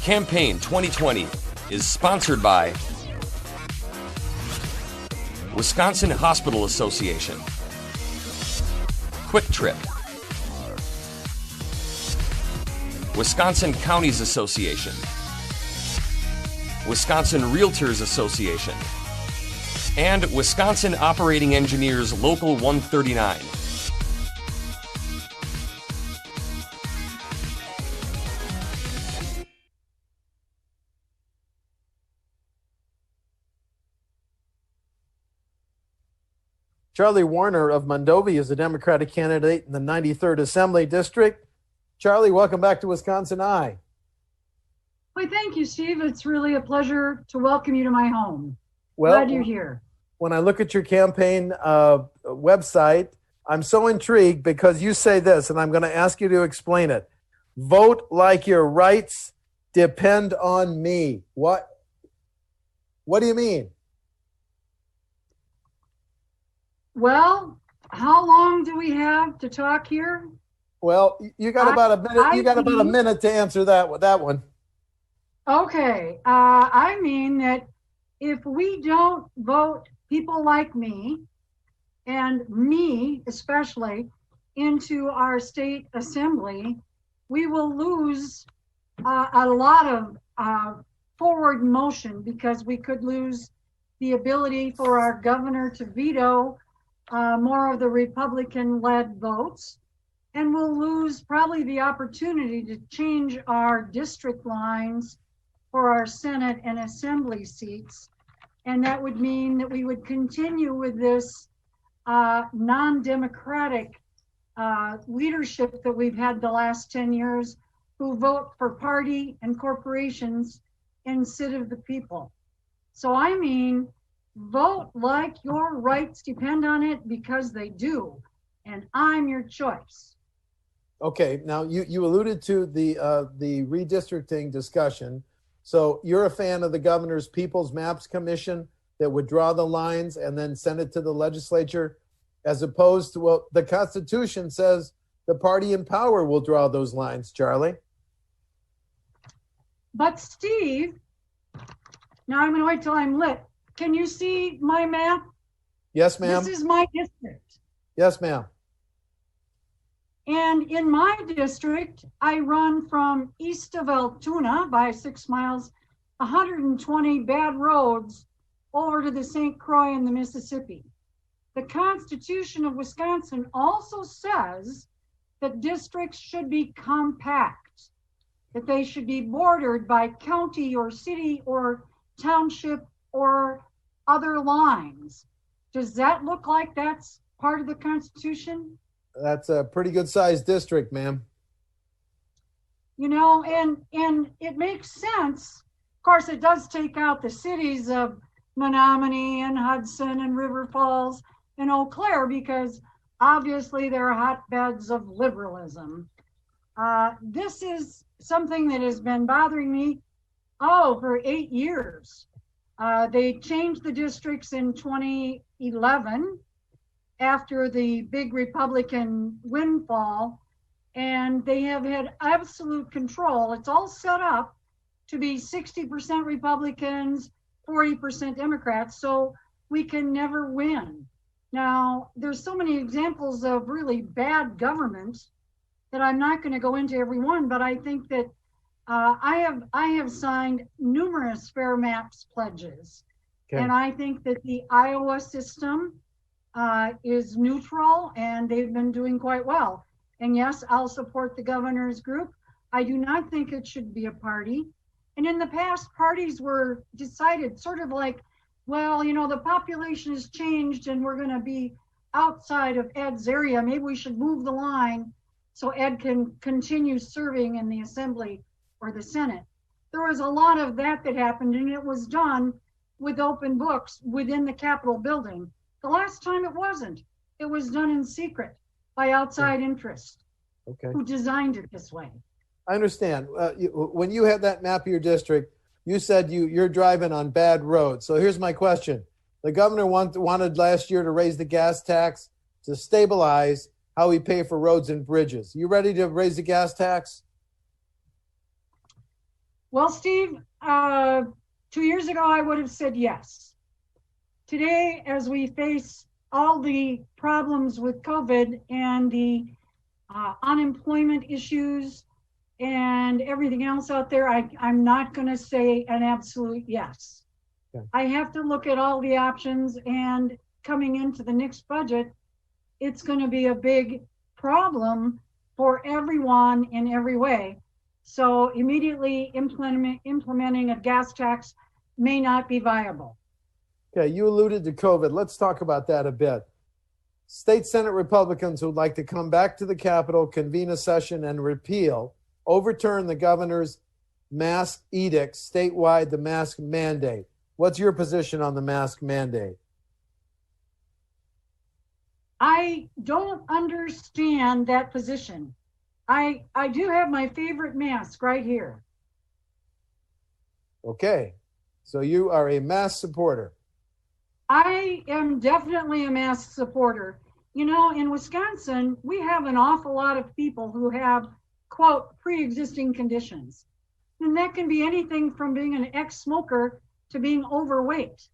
Campaign 2020 is sponsored by Wisconsin Hospital Association, Quick Trip, Wisconsin Counties Association, Wisconsin Realtors Association, and Wisconsin Operating Engineers Local 139. Charlie Warner of Mondovi is a Democratic candidate in the 93rd Assembly District. Charlie, welcome back to WisconsinEye. Why, thank you, Steve. It's really a pleasure to welcome you to my home. Well, glad you're here. When I look at your campaign website, I'm so intrigued because you say this, and I'm going to ask you to explain it. Vote like your rights depend on me. What do you mean? Well, how long do we have to talk here? Well, you got about a minute. You got about a minute to answer that one. Okay. I mean that if we don't vote people like me, and me especially, into our state assembly, we will lose a lot of forward motion, because we could lose the ability for our governor to veto more of the Republican-led votes, and we'll lose probably the opportunity to change our district lines for our Senate and Assembly seats. And that would mean that we would continue with this non-democratic leadership that we've had the last 10 years, who vote for party and corporations instead of the people. So I mean, vote like your rights depend on it, because they do, and I'm your choice. Okay, now you alluded to the redistricting discussion. So you're a fan of the governor's People's Maps Commission that would draw the lines and then send it to the legislature, as opposed to, well, the Constitution says the party in power will draw those lines, Charlie. But Steve, now I'm going to wait till I'm lit. Can you see my map? Yes, ma'am. This is my district. Yes, ma'am. And in my district, I run from east of Altoona by 6 miles, 120 bad roads, over to the St. Croix in the Mississippi. The Constitution of Wisconsin also says that districts should be compact, that they should be bordered by county or city or township or other lines. Does that look like that's part of the Constitution? That's a pretty good sized district, ma'am. You know, and it makes sense. Of course, it does take out the cities of Menominee and Hudson and River Falls and Eau Claire, because obviously they're hotbeds of liberalism. This is something that has been bothering me, for 8 years. They changed the districts in 2011 after the big Republican windfall, and they have had absolute control. It's all set up to be 60% Republicans, 40% Democrats, so we can never win. Now, there's so many examples of really bad government that I'm not going to go into every one, but I think that I have signed numerous fair maps pledges. Okay. And I think that the Iowa system is neutral, and they've been doing quite well. And yes, I'll support the governor's group. I do not think it should be a party. And in the past, parties were decided sort of like, well, you know, the population has changed and we're going to be outside of Ed's area. Maybe we should move the line so Ed can continue serving in the Assembly or the Senate. There was a lot of that happened, and it was done with open books within the Capitol building. The last time it wasn't. It was done in secret by outside interests who designed it this way. I understand. When you had that map of your district, you said you're driving on bad roads. So here's my question. The governor wanted last year to raise the gas tax to stabilize how we pay for roads and bridges. You ready to raise the gas tax? Well, Steve, 2 years ago, I would have said yes. Today, as we face all the problems with COVID and the unemployment issues and everything else out there, I'm not going to say an absolute yes. Okay. I have to look at all the options, and coming into the next budget, it's going to be a big problem for everyone in every way. So immediately implementing a gas tax may not be viable. Okay, you alluded to COVID. Let's talk about that a bit. State Senate Republicans would like to come back to the Capitol, convene a session, and overturn the governor's mask edict statewide, the mask mandate. What's your position on the mask mandate? I don't understand that position. I do have my favorite mask right here. Okay, so you are a mask supporter. I am definitely a mask supporter. You know, in Wisconsin, we have an awful lot of people who have, quote, pre-existing conditions. And that can be anything from being an ex-smoker to being overweight.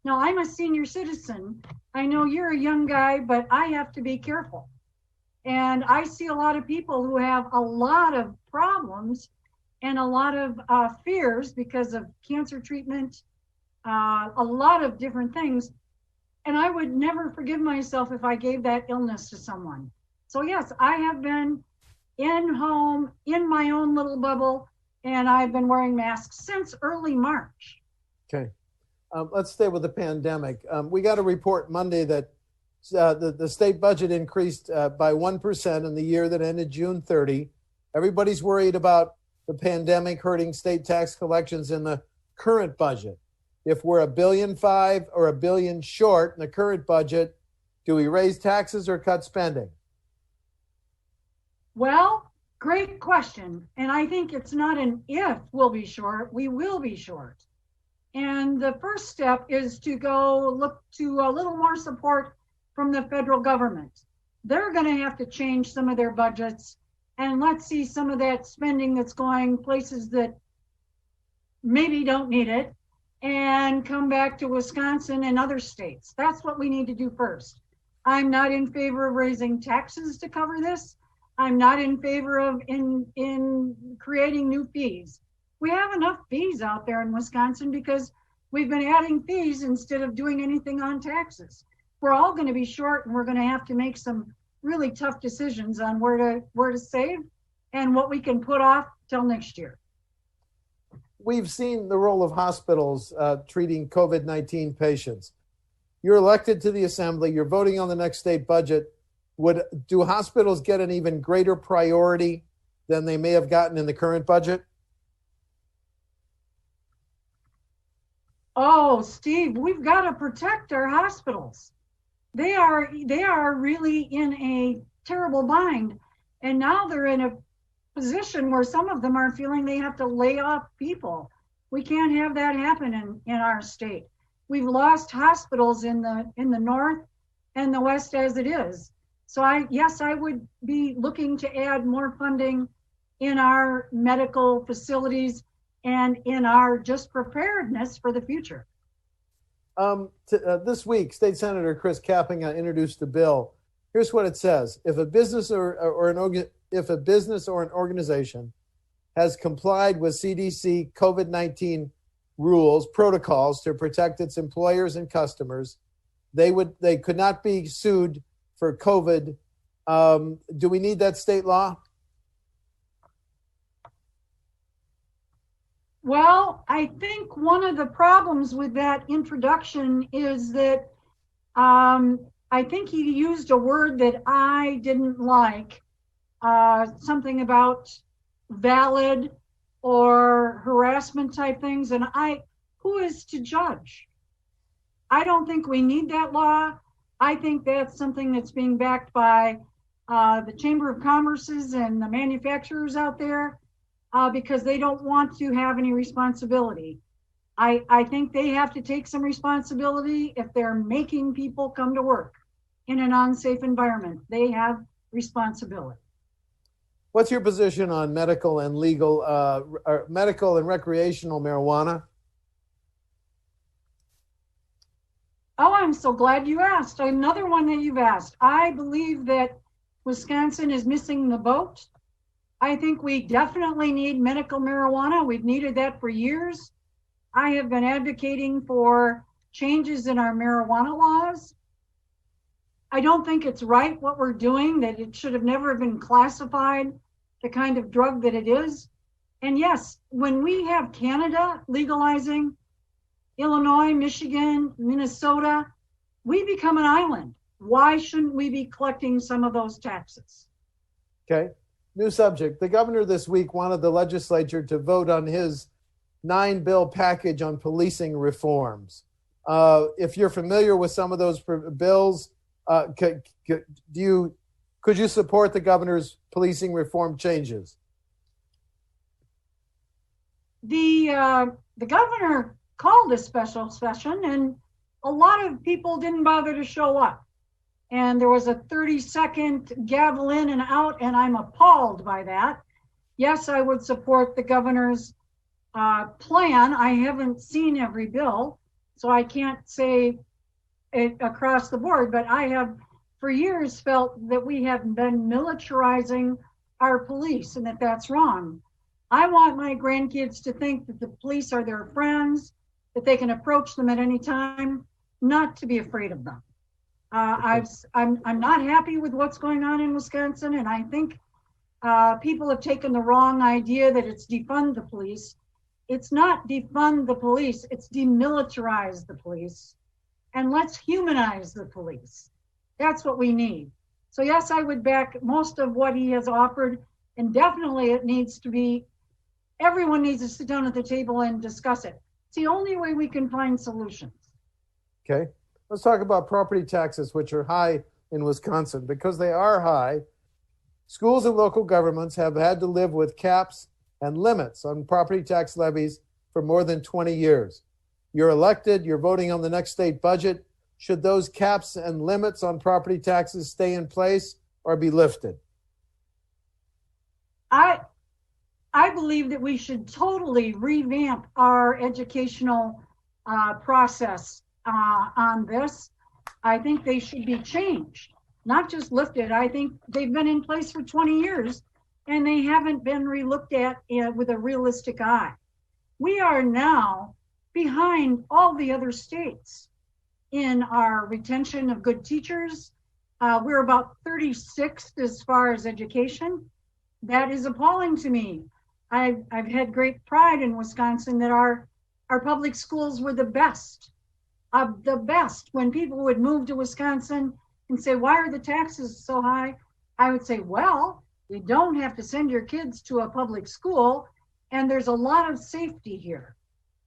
Now, I'm a senior citizen. I know you're a young guy, but I have to be careful. And I see a lot of people who have a lot of problems and a lot of fears because of cancer treatment, a lot of different things. And I would never forgive myself if I gave that illness to someone. So yes, I have been in home, in my own little bubble, and I've been wearing masks since early March. Okay. Let's stay with the pandemic. We got a report Monday that the state budget increased by 1% in the year that ended June 30. Everybody's worried about the pandemic hurting state tax collections in the current budget. If we're $1.5 billion or $1 billion short in the current budget, do we raise taxes or cut spending? Well, great question. And I think it's not an if we'll be short, we will be short. And the first step is to go look to a little more support from the federal government. They're going to have to change some of their budgets, and let's see some of that spending that's going places that maybe don't need it and come back to Wisconsin and other states. That's what we need to do first. I'm not in favor of raising taxes to cover this. I'm not in favor of in creating new fees. We have enough fees out there in Wisconsin because we've been adding fees instead of doing anything on taxes. We're all going to be short, and we're going to have to make some really tough decisions on where to save and what we can put off till next year. We've seen the role of hospitals treating COVID-19 patients. You're elected to the assembly. You're voting on the next state budget. Do hospitals get an even greater priority than they may have gotten in the current budget? Oh, Steve, we've got to protect our hospitals. They are really in a terrible bind. And now they're in a position where some of them are feeling they have to lay off people. We can't have that happen in our state. We've lost hospitals in the north and the west as it is. So I would be looking to add more funding in our medical facilities and in our just preparedness for the future. This week, State Senator Chris Kapping introduced the bill. Here's what it says: if a business or an organization has complied with CDC COVID-19 rules, protocols to protect its employers and customers, they could not be sued for COVID. Do we need that state law? Well, I think one of the problems with that introduction is that I think he used a word that I didn't like, something about valid or harassment type things. And who is to judge? I don't think we need that law. I think that's something that's being backed by the Chamber of Commerce's and the manufacturers out there. Because they don't want to have any responsibility. I think they have to take some responsibility if they're making people come to work in an unsafe environment. They have responsibility. What's your position on medical and legal, or medical and recreational marijuana? Oh, I'm so glad you asked. Another one that you've asked. I believe that Wisconsin is missing the boat. I think we definitely need medical marijuana. We've needed that for years. I have been advocating for changes in our marijuana laws. I don't think it's right what we're doing, that it should have never been classified the kind of drug that it is. And yes, when we have Canada legalizing, Illinois, Michigan, Minnesota, we become an island. Why shouldn't we be collecting some of those taxes? Okay. New subject. The governor this week wanted the legislature to vote on his 9-bill package on policing reforms. If you're familiar with some of those bills, could you support the governor's policing reform changes? The governor called a special session, and a lot of people didn't bother to show up. And there was a 30-second gavel in and out, and I'm appalled by that. Yes, I would support the governor's plan. I haven't seen every bill, so I can't say it across the board, but I have for years felt that we have been militarizing our police and that that's wrong. I want my grandkids to think that the police are their friends, that they can approach them at any time, not to be afraid of them. I'm not happy with what's going on in Wisconsin, and I think people have taken the wrong idea that it's defund the police. It's not defund the police, it's demilitarize the police, and let's humanize the police. That's what we need. So yes, I would back most of what he has offered, and definitely it needs to be, everyone needs to sit down at the table and discuss it. It's the only way we can find solutions. Okay. Let's talk about property taxes, which are high in Wisconsin. Because they are high, schools and local governments have had to live with caps and limits on property tax levies for more than 20 years. You're elected, you're voting on the next state budget. Should those caps and limits on property taxes stay in place or be lifted? I believe that we should totally revamp our educational process on this. I think they should be changed, not just lifted. I think they've been in place for 20 years and they haven't been relooked at with a realistic eye. We are now behind all the other states in our retention of good teachers. We're about 36th as far as education. That is appalling to me. I've had great pride in Wisconsin that our public schools were the best of the best. When people would move to Wisconsin and say, why are the taxes so high? I would say, well, you don't have to send your kids to a public school, and there's a lot of safety here.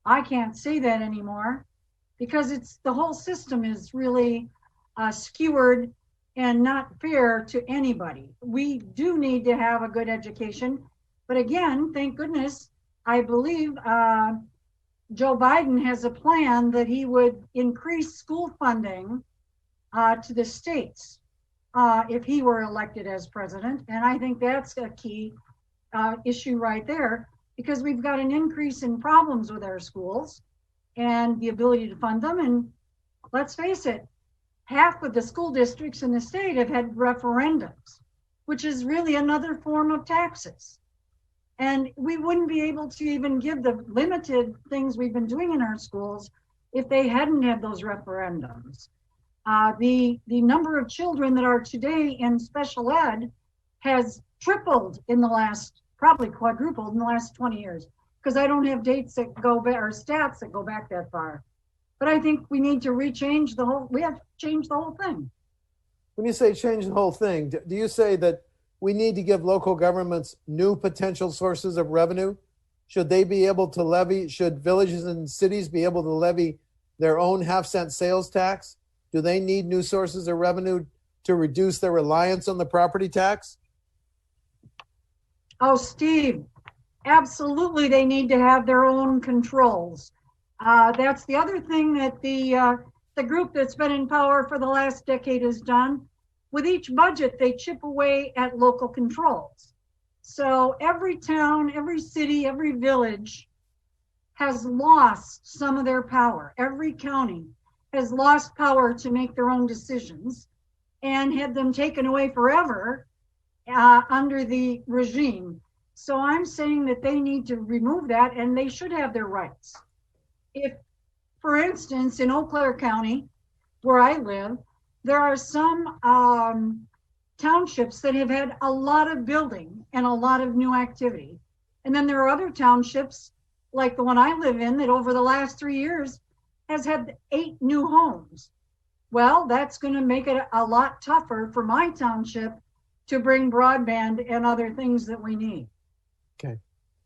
I can't say that anymore because the whole system is really skewered and not fair to anybody. We do need to have a good education. But again, thank goodness, I believe Joe Biden has a plan that he would increase school funding to the states if he were elected as president. And I think that's a key issue right there, because we've got an increase in problems with our schools and the ability to fund them. And let's face it, half of the school districts in the state have had referendums, which is really another form of taxes. And we wouldn't be able to even give the limited things we've been doing in our schools if they hadn't had those referendums. The number of children that are today in special ed has tripled in the last, probably quadrupled in the last 20 years, because I don't have dates that go back or stats that go back that far. But I think we need to we have to change the whole thing. When you say change the whole thing, do you say that we need to give local governments new potential sources of revenue? Should they be able to levy, should villages and cities be able to levy their own half-cent sales tax? Do they need new sources of revenue to reduce their reliance on the property tax? Oh, Steve, absolutely they need to have their own controls. That's the other thing that the group that's been in power for the last decade has done. With each budget, they chip away at local controls. So every town, every city, every village has lost some of their power. Every county has lost power to make their own decisions and had them taken away forever under the regime. So I'm saying that they need to remove that and they should have their rights. If, for instance, in Eau Claire County, where I live, there are some townships that have had a lot of building and a lot of new activity. And then there are other townships, like the one I live in, that over the last 3 years has had 8 new homes. Well, that's going to make it a lot tougher for my township to bring broadband and other things that we need. Okay.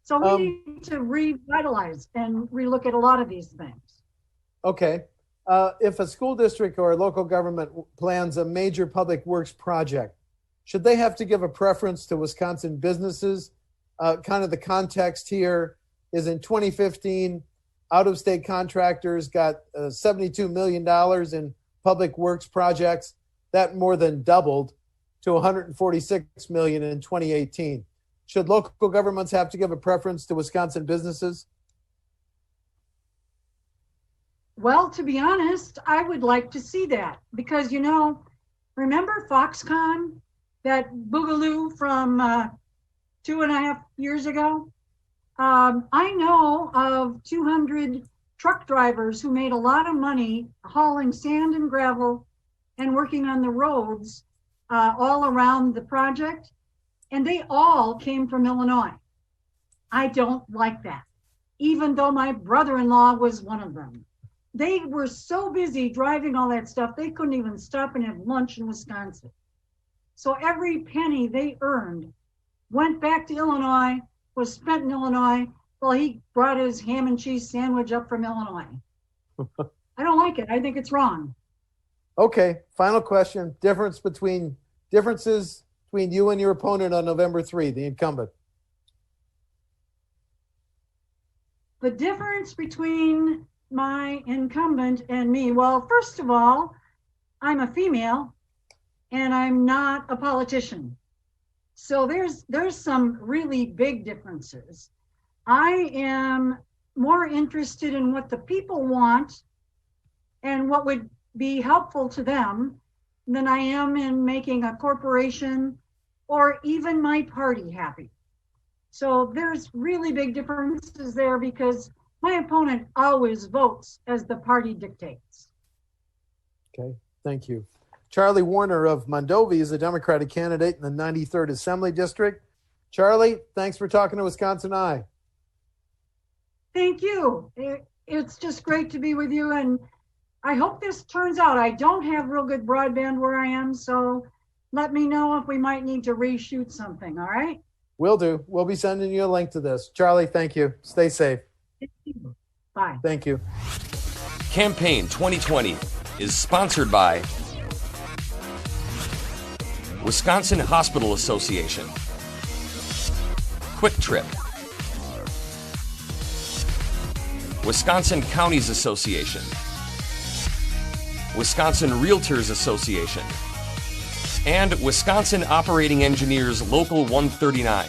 So we need to revitalize and relook at a lot of these things. Okay. If a school district or a local government plans a major public works project, should they have to give a preference to Wisconsin businesses? Kind of the context here is in 2015, out-of-state contractors got $72 million in public works projects. That more than doubled to $146 million in 2018. Should local governments have to give a preference to Wisconsin businesses? Well, to be honest, I would like to see that because, remember Foxconn, that boogaloo from 2.5 years ago? I know of 200 truck drivers who made a lot of money hauling sand and gravel and working on the roads all around the project. And they all came from Illinois. I don't like that, even though my brother-in-law was one of them. They were so busy driving all that stuff, they couldn't even stop and have lunch in Wisconsin. So every penny they earned went back to Illinois, was spent in Illinois. Well, he brought his ham and cheese sandwich up from Illinois. I don't like it. I think it's wrong. Okay, final question. Differences between you and your opponent on November 3, the incumbent. The difference between my incumbent and me, well, first of all, I'm a female and I'm not a politician. So there's some really big differences. I am more interested in what the people want and what would be helpful to them than I am in making a corporation or even my party happy. So there's really big differences there because my opponent always votes as the party dictates. Okay, thank you. Charlie Warner of Mondovi is a Democratic candidate in the 93rd Assembly District. Charlie, thanks for talking to WisconsinEye. Thank you. It's just great to be with you, and I hope this turns out. I don't have real good broadband where I am, so let me know if we might need to reshoot something, all right? Will do. We'll be sending you a link to this. Charlie, thank you. Stay safe. Thank you. Bye. Thank you. Campaign 2020 is sponsored by Wisconsin Hospital Association, Quick Trip, Wisconsin Counties Association, Wisconsin Realtors Association, and Wisconsin Operating Engineers Local 139.